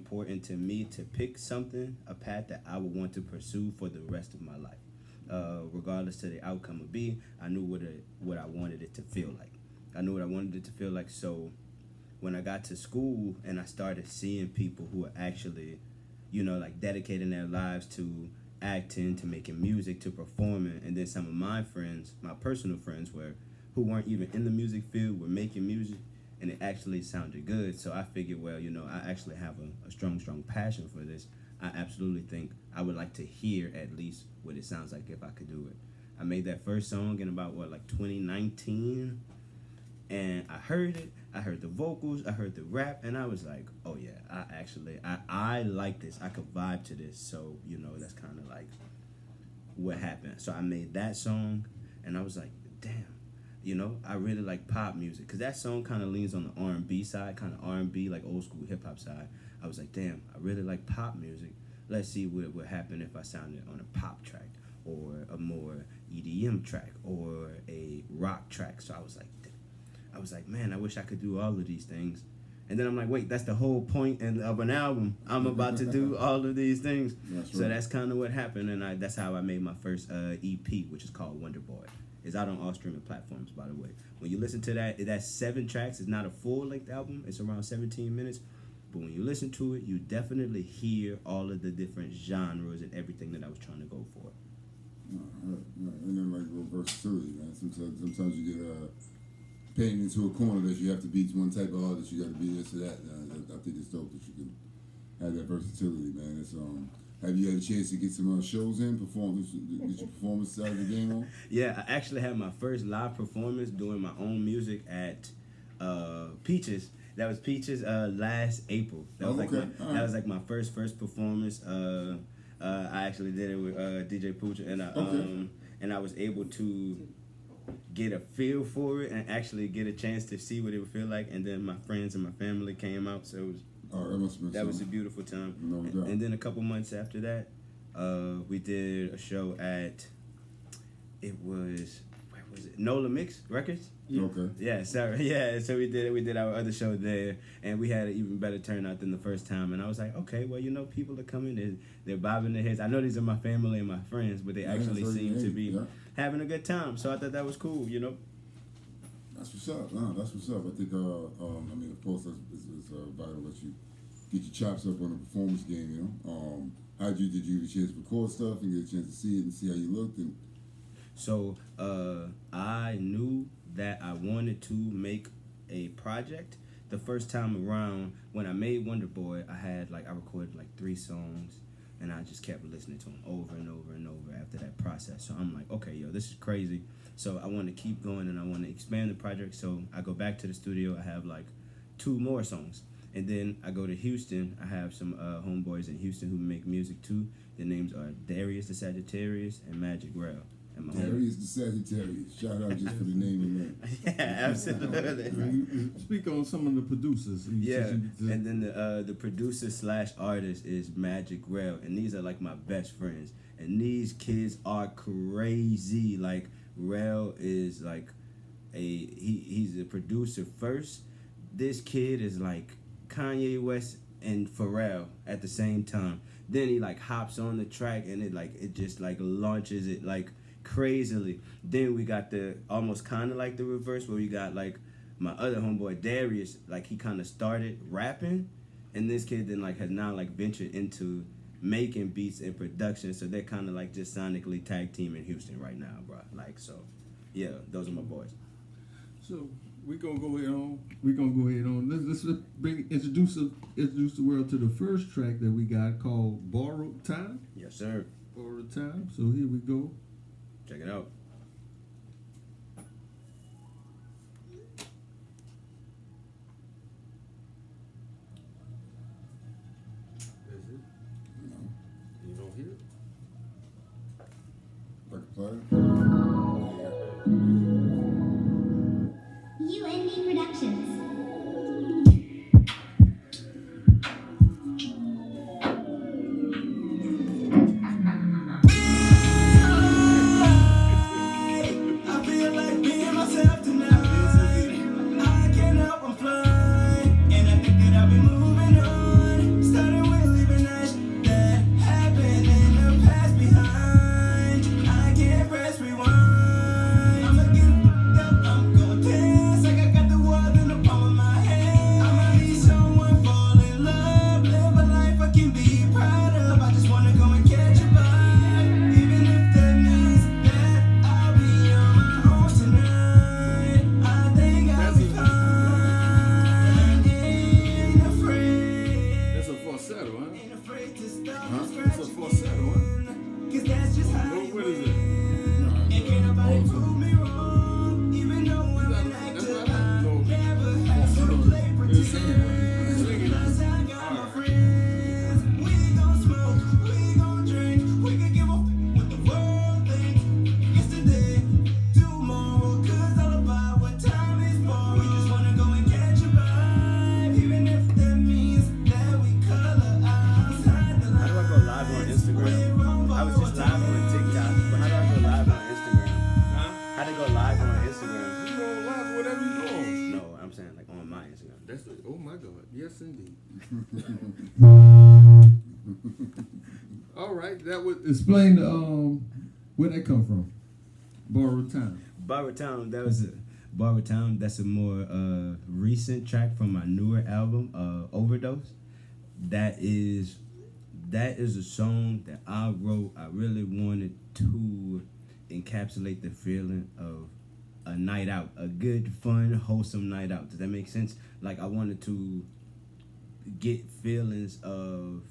important to me to pick something, a path that I would want to pursue for the rest of my life. Regardless to the outcome would be, I knew what I wanted it to feel like. I knew what I wanted it to feel like. So when I got to school and I started seeing people who are actually, like dedicating their lives to acting, to making music, to performing, and then some of my friends, my personal friends, who weren't even in the music field, were making music, and it actually sounded good. So I figured, well, I actually have a strong passion for this. I absolutely think I would like to hear at least what it sounds like if I could do it. I made that first song in about 2019, and I heard it. I heard the vocals, I heard the rap, and I was like, oh yeah, I like this. I could vibe to this. So that's kind of like what happened. So I made that song, and I was like, damn. I really like pop music, because that song kind of leans on the R&B side, kind of R&B, like old school hip-hop side. I was like, damn, I really like pop music. Let's see what would happen if I sounded on a pop track or a more EDM track or a rock track. So I was like, man, I wish I could do all of these things. And then I'm like, wait, that's the whole point of an album. I'm about to do all of these things. That's right. So that's kind of what happened, and that's how I made my first EP, which is called Wonder Boy. It's out on all streaming platforms, by the way. When you listen to that's 7 tracks. It's not a full-length album. It's around 17 minutes. But when you listen to it, you definitely hear all of the different genres and everything that I was trying to go for. Right. And then like versatility, man. Sometimes you get painted into a corner that you have to be one type of artist. You got to be this or that. I think it's dope that you can have that versatility, man. It's Have you had a chance to get some shows in, get your performance side of the game on? Yeah, I actually had my first live performance doing my own music at Peaches. That was Peaches last April. That was like my first performance. I actually did it with DJ Pooja, and I was able to get a feel for it and actually get a chance to see what it would feel like. And then my friends and my family came out, so it was. That was a beautiful time. No doubt. And then a couple months after that, we did a show at, where was it? Nola Mix Records. Yeah. Okay. Yeah, so we did our other show there, and we had an even better turnout than the first time. And I was like, okay, well, people are coming, they're bobbing their heads. I know these are my family and my friends, but they actually seem to be having a good time. So I thought that was cool, That's what's up. No, that's what's up. I think, of course, it's vital that you get your chops up on the performance game, did you get a chance to record stuff and get a chance to see it and see how you looked? So, I knew that I wanted to make a project. The first time around, when I made Wonder Boy, I recorded 3 songs, and I just kept listening to them over and over and over after that process. So I'm like, okay, this is crazy. So I want to keep going, and I want to expand the project. So I go back to the studio. I have 2 more songs. And then I go to Houston. I have some homeboys in Houston who make music too. Their names are Darius the Sagittarius and Magic Rail. Darius the Sagittarius. Shout out just for the name and name. Yeah, absolutely. Speak on some of the producers. Yeah, and then the producer / artist is Magic Rail. And these are my best friends. And these kids are crazy. Rail is he's a producer first. This kid is Kanye West and Pharrell at the same time. Then he hops on the track and it just launches it crazily. Then we got the almost kind of the reverse where we got my other homeboy Darius, he kind of started rapping, and this kid then has now ventured into making beats and production. So they're kind of just sonically tag team in Houston right now, bro. So yeah, those are my boys. So we're gonna go ahead on. Let's introduce the world to the first track that we got called Borrowed Time. Yes, sir. Borrowed Time. So here we go. Check it out. Is it? No. You don't hear it? Record player? UNB Productions. Started falsetto, huh? Huh? It's a falsetto, huh? What is it? Oh my God! Yes, indeed. All right, that would explain where that come from. Borrowed Time. Borrowed Time. That was Borrowed Time. That's a more recent track from my newer album, Overdose. That is a song that I wrote. I really wanted to encapsulate the feeling of a night out, a good, fun, wholesome night out. Does that make sense? Like, I wanted to get feelings of,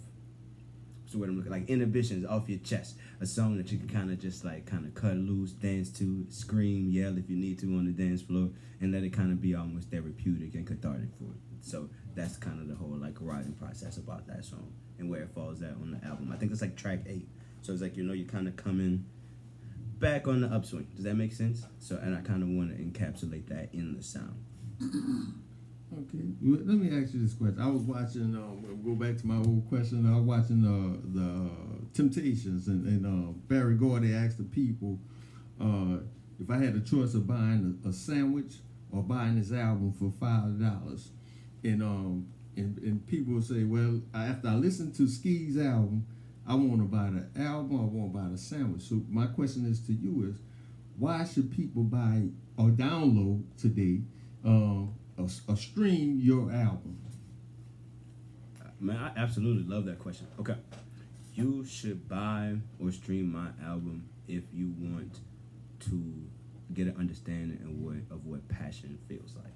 so what I'm looking like, inhibitions off your chest. A song that you can kind of just like kind of cut loose, dance to, scream, yell if you need to on the dance floor, and let it kind of be almost therapeutic and cathartic for it. So that's kind of the whole like writing process about that song and where it falls at on the album. I think it's like track 8. So it's like, you're kind of coming back on the upswing. Does that make sense? So, and I kind of want to encapsulate that in the sound. Okay, let me ask you this question. I was watching. Go back to my old question. I was watching the Temptations, and Barry Gordy asked the people if I had a choice of buying a sandwich or buying this album for $5, and people would say, well, after I listen to Ski's album, I want to buy the album, I want to buy the sandwich. So my question is to you is, why should people buy or download today or stream your album? Man, I absolutely love that question. Okay. You should buy or stream my album if you want to get an understanding of what passion feels like.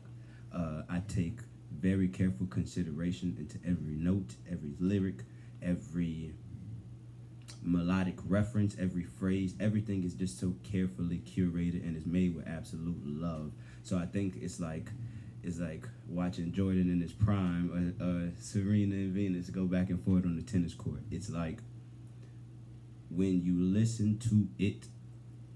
I take very careful consideration into every note, every lyric, every melodic reference, every phrase. Everything is just so carefully curated and is made with absolute love. So I think it's like watching Jordan in his prime or Serena and Venus go back and forth on the tennis court. It's like when you listen to it,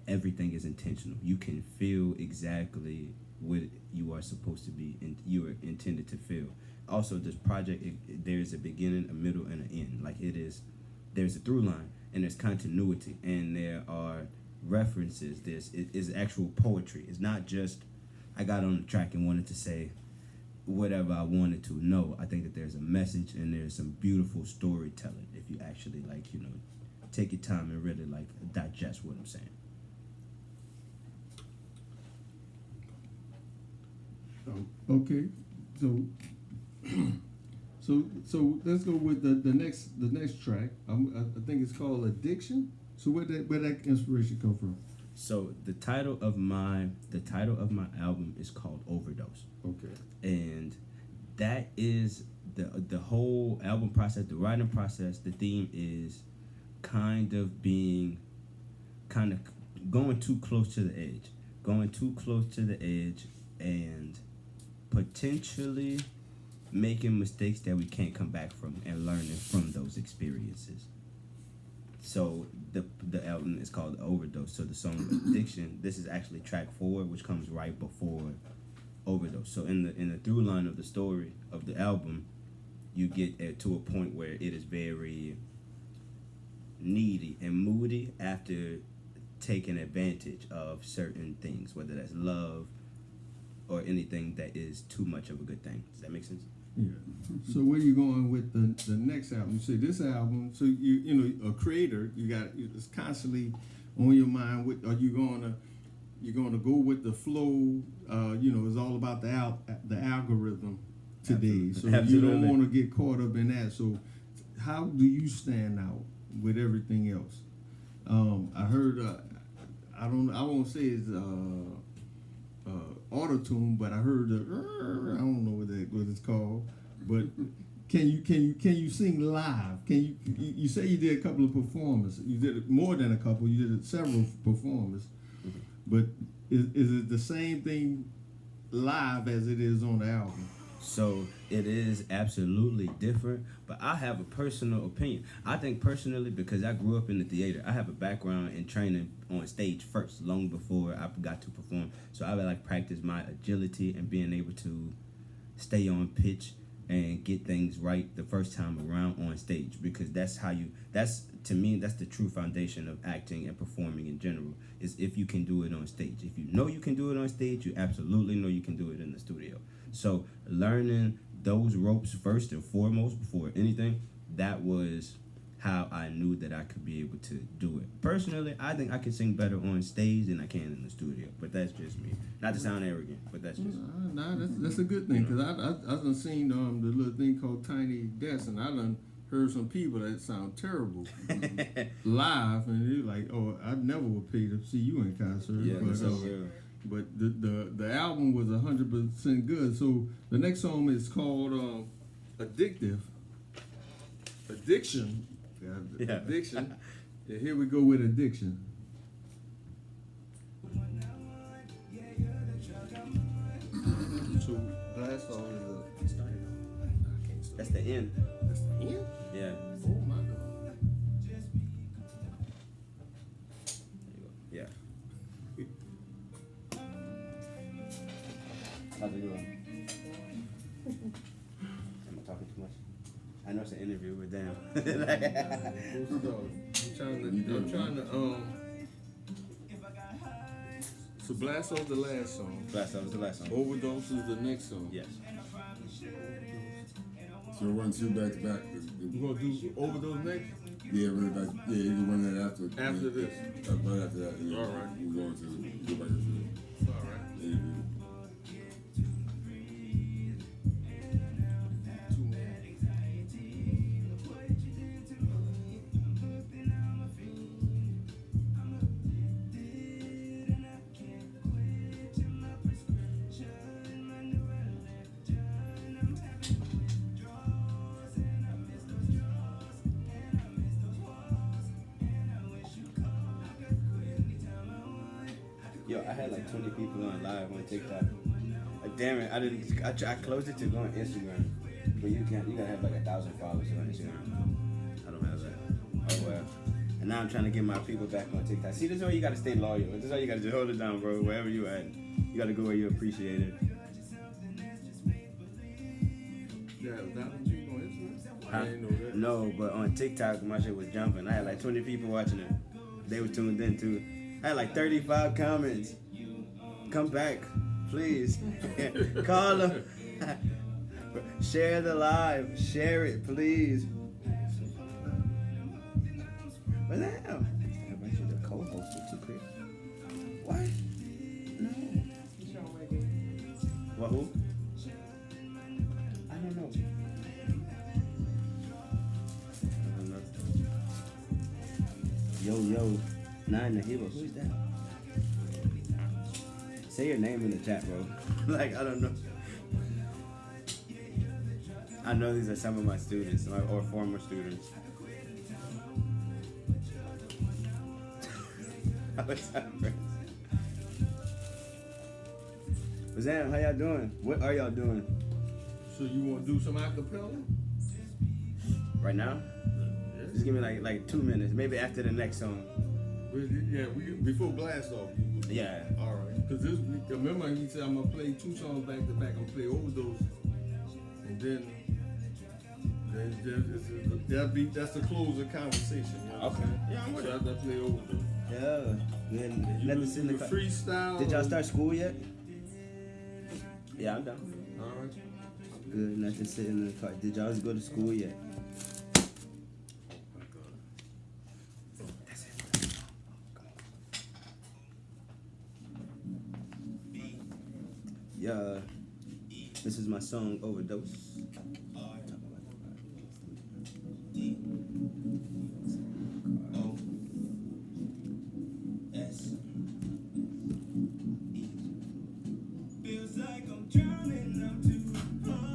everything is intentional. You can feel exactly what you are supposed to be and you are intended to feel. Also, this project, there's a beginning, a middle, and an end. Like there's a through line and there's continuity and there are references. It is actual poetry. It's not just I got on the track and wanted to say whatever I wanted to. No, I think that there's a message and there's some beautiful storytelling if you actually take your time and really digest what I'm saying. Okay, so let's go with the next track. I think it's called Addiction. So where that inspiration come from? So the title of my album is called Overdose. Okay. And that is the whole album process, the writing process. The theme is kind of going too close to the edge, and potentially making mistakes that we can't come back from and learning from those experiences. So the album is called Overdose. So the song Addiction, this is actually track 4, which comes right before Overdose. So in the through line of the story of the album, you get to a point where it is very needy and moody after taking advantage of certain things, whether that's love or anything that is too much of a good thing. Does that make sense? Yeah. So where you going with the next album? You say this album. So you know a creator. It's constantly on your mind. Are you gonna go with the flow? It's all about the algorithm today. So you don't want to get caught up in that. So how do you stand out with everything else? I heard. I won't say it's auto-tune, but I heard I don't know what it's called. But Can you sing live? You say you did a couple of performances? You did more than a couple. You did several performances, but is it the same thing live as it is on the album? So it is absolutely different, but I have a personal opinion. I think personally, because I grew up in the theater, I have a background in training on stage first, long before I got to perform. So I would like practice my agility and being able to stay on pitch and get things right the first time around on stage, because that's to me, that's the true foundation of acting and performing in general, is if you can do it on stage. If you know you can do it on stage, you absolutely know you can do it in the studio. So learning those ropes first and foremost before anything, that was how I knew that I could be able to do it. Personally, I think I can sing better on stage than I can in the studio, but that's just me. Not to sound arrogant, but that's just me. Nah, that's a good thing, because I done seen the little thing called Tiny Desk, and I done heard some people that sound terrible live, and they're like, oh, I never would pay to see you in concert. Yeah, but, so real. But the album was 100% good. So the next song is called Addictive. Addiction. Yeah. Addiction. Yeah, here we go with Addiction. So last song is That's the end. That's the end? Yeah. Oh my God. Yeah. How's it going? Am I talking too much? I know it's an interview, but damn. I'm trying to so Blast Off the last song. Blast Off was the last song. Overdose is the next song. Yes. So run two back to back. We're gonna do Overdose next? Yeah, run it back. Yeah, you can run that after. After this. Right after that. Yeah. All right. We're going to go back to All right. the interview. Yo, I had like 20 people on live on TikTok. Damn it, I closed it to go on Instagram. But you gotta have like 1,000 followers on Instagram. I don't have that. Oh well. And now I'm trying to get my people back on TikTok. See, this is why you gotta stay loyal. This is why you gotta just hold it down, bro. Wherever you at, you gotta go where you appreciate it. Yeah, that one you on Instagram? Huh? I didn't know that. No, but on TikTok, my shit was jumping. I had like 20 people watching it. They were tuned in too. I had like 35 comments. Come back, please. Call them. Share the live. Share it, please. But damn. I should have co-hosted too, Chris. What? No. What, who? I don't know. Yo, Nine the Hero. Who's that? Say your name in the chat, bro. Like, I don't know. I know these are some of my students or former students. What's up, friends? Bazam, how y'all doing? What are y'all doing? So you want to do some acapella? Right now? Just give me like 2 minutes, maybe after the next song. Yeah, before Blast Off. Yeah. All right. Because this, remember he said I'm gonna play 2 songs back to back. I'm gonna play Overdose, and then that's the close of conversation. You know Okay. yeah, I'm with it. After I play Overdose. Yeah. Good. You Nothing in the car. freestyle. Did y'all start school yet? Yeah, I'm done. All right. Good. Nothing sitting in the car. Did y'all go to school yet? Yeah, this is my song Overdose. Feels like I'm drowning, I'm too far.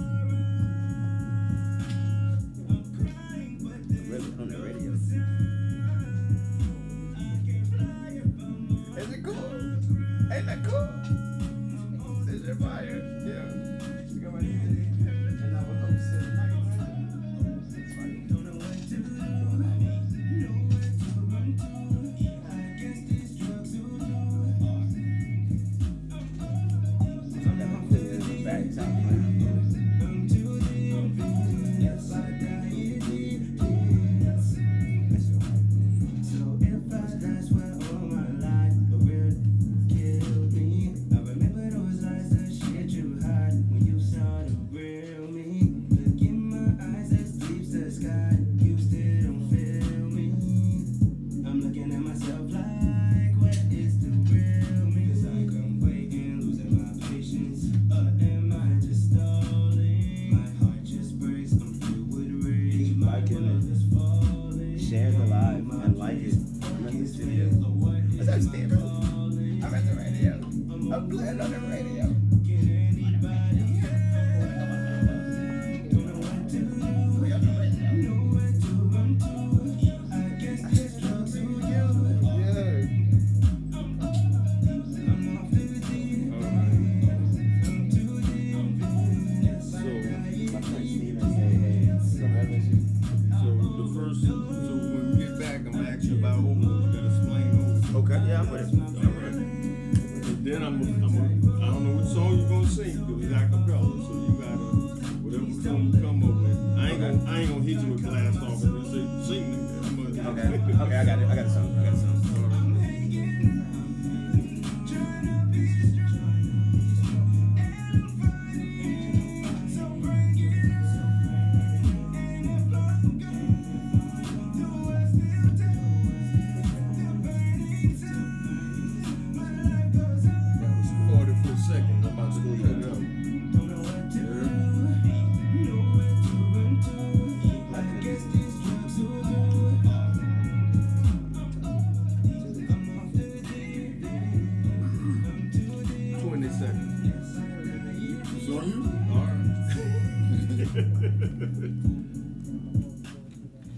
got used to don't feel me. I'm looking at myself like, what is the real me? 'Cause I come waiting, losing my patience. Am I just stalling? My heart just breaks, I'm filled with rage. Keep liking it. Share the live and like it. I'm in the studio. What's that stereo? I'm at the radio. I'm playing on the radio. Okay, yeah, I'm with it. Then I don't know which song you're gonna sing because it's acapella, so you gotta whatever song you come up with. I ain't gonna hit you with blast off and just say sing it. Okay, I got it. I got a song. It's on you? Alright.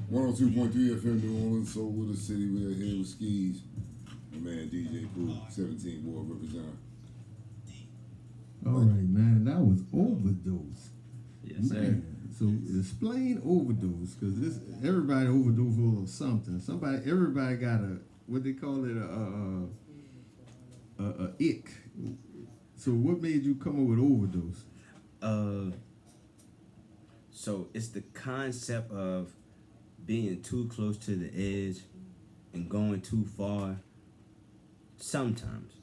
102.3 FM New Orleans, Soul with the City. We're here with Skis. My man DJ Pooh, 17 Ward representative. All right, man. That was Overdose. Yes, sir. Man. So explain overdose, because everybody overdose for something. Everybody got what they call it, a ick. So what made you come up with overdose? So it's the concept of being too close to the edge and going too far sometimes,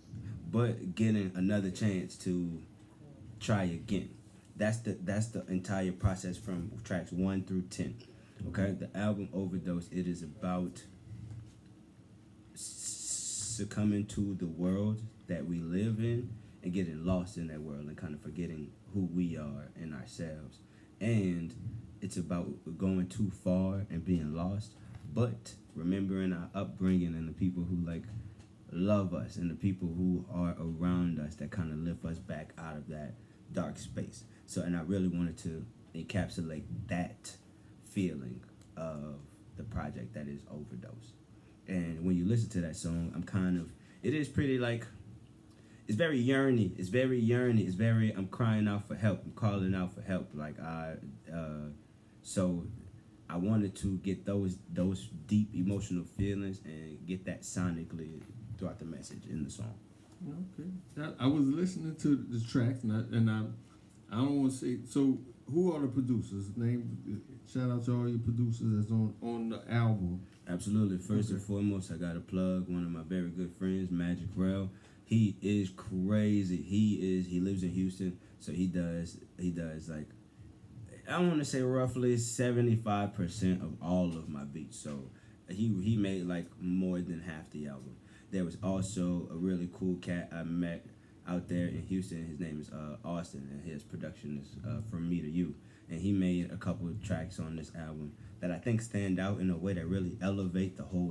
but getting another chance to try again. That's the entire process from tracks 1 through 10. Okay, the album Overdose, it is about succumbing to the world that we live in and getting lost in that world and kind of forgetting who we are and ourselves. And it's about going too far and being lost, but remembering our upbringing and the people who love us and the people who are around us that kind of lift us back out of that dark space. So, and I really wanted to encapsulate that feeling of the project that is Overdose. And when you listen to that song, it is pretty it's very yearny. It's very yearny. It's very, I'm crying out for help. I'm calling out for help. So I wanted to get those deep emotional feelings and get that sonically throughout the message in the song. Okay. I was listening to the tracks, and I don't want to say, so who are the producers? Shout out to all your producers that's on the album. Absolutely. First and foremost, I got to plug one of my very good friends, Magic Rel. He is crazy. He lives in Houston, so he does I want to say roughly 75% of all of my beats. So he made more than half the album. There was also a really cool cat I met out there in Houston. His name is Austin, and his production is From Me to You. And he made a couple of tracks on this album that I think stand out in a way that really elevate the whole